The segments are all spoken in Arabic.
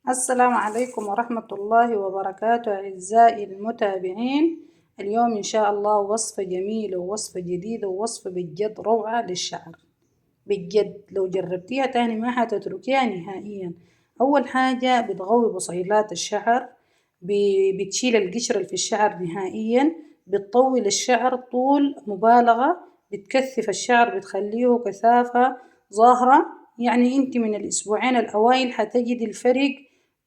السلام عليكم ورحمة الله وبركاته أعزائي المتابعين. اليوم إن شاء الله وصفة جميلة ووصفة جديدة ووصفة بجد روعة للشعر. بجد لو جربتيها تاني ما حتتركيها نهائيا. أول حاجة بتغوي بصيلات الشعر، بتشيل القشرة اللي في الشعر نهائيا، بتطول الشعر طول مبالغة، بتكثف الشعر بتخليه كثافة ظاهرة. يعني انت من الأسبوعين الأوائل حتجد الفرق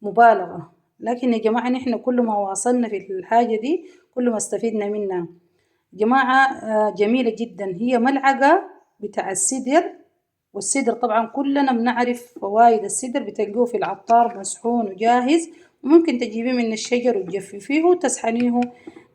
مبالغة، لكن يا جماعة نحن كل ما واصلنا في الحاجة دي كل ما استفدنا منها. جماعة جميلة جدا، هي ملعقة بتاع السدر، والسدر طبعا كلنا بنعرف فوايد السدر، بتلقوه في العطار مسحون وجاهز، وممكن تجيبيه من الشجر وتجففيه وتسحنيه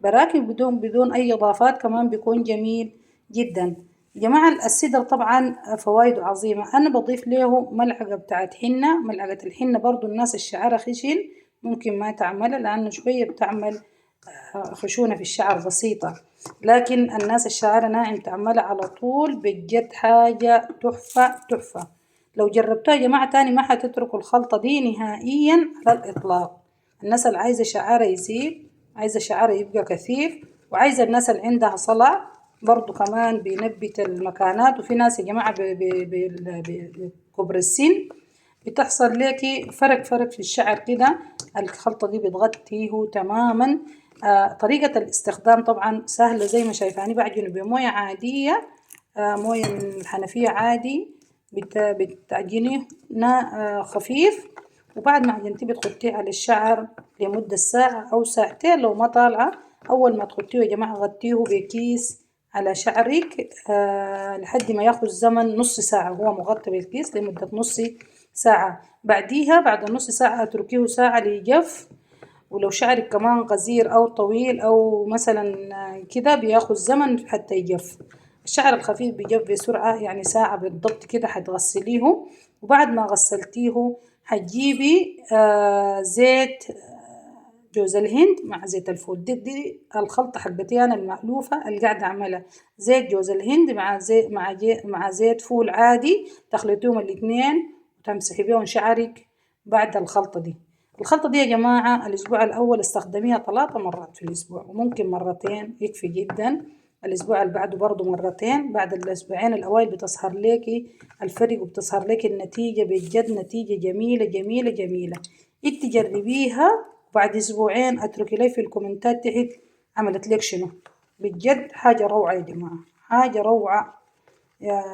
براكن بدون أي إضافات، كمان بيكون جميل جدا. جماعة السدر طبعا فوايده عظيمة. أنا بضيف له ملعقة بتاعت حنة، ملعقة الحنة برضو الناس الشعرها خشن ممكن ما تعملها لأنه شوية بتعمل خشونة في الشعر بسيطة، لكن الناس الشعر ناعم تعملها على طول. بجد حاجة تحفة تحفة. لو جربتوها يا جماعة تاني ما حتتركوا الخلطة دي نهائيا على الإطلاق. الناس اللي عايزة شعرها يزيد، عايزة شعرها يبقى كثيف، وعايزة الناس اللي عندها صلع برضو كمان بينبت المكانات. وفي ناس يا جماعة بكبر السن بتحصل ليكي فرق في الشعر كده، الخلطة دي بتغطيه تماما. طريقة الاستخدام طبعا سهلة زي ما شايفاني، بعجنه بموية عادية، موية من الحنفية عادي، بتعجنيه خفيف، وبعد ما عجنتيه بتحطيه على الشعر لمدة ساعة أو ساعتين لو ما طالعة. أول ما تحطيه يا جماعة غطيه بكيس على شعرك لحد ما ياخد زمن نص ساعة، هو مغطى بالكيس لمدة نص ساعة. بعديها بعد نص ساعة اتركيه ساعة ليجف. ولو شعرك كمان قصير أو طويل أو مثلا كده بياخد زمن حتى يجف. الشعر الخفيف بيجف بسرعة، يعني ساعة بالضبط كده حتغسليه. وبعد ما غسلتيه حتجيبي زيت جوز الهند مع زيت الفول، دي الخلطة حقتي أنا المألوفة اللي قاعدة أعملها. زيت جوز الهند مع زيت فول عادي، تخلطيهم الاتنين وتمسحي بيهم شعرك. بعد الخلطة دي، الخلطة دي يا جماعة الأسبوع الأول استخدميها 3 مرات في الأسبوع، وممكن مرتين يكفي جدا. الأسبوع اللي بعده برضه مرتين. بعد الأسبوعين الأوائل بتظهر ليكي الفرق وبتظهر ليكي النتيجة، بجد نتيجة جميلة جميلة جميلة. انت جربيها وبعد أسبوعين اتركي لي في الكومنتات تحت عملت لك شنو. بجد حاجة روعة يا جماعة، حاجة روعة.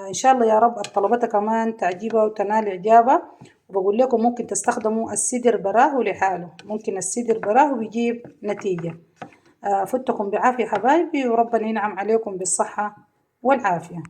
إن شاء الله يا رب الطلبات كمان تعجبها وتنال إعجابها. وبقول لكم ممكن تستخدموا السدر براه لحاله، ممكن السدر براه ويجيب نتيجة. فتكم بعافية حبايبي، وربنا ينعم عليكم بالصحة والعافية.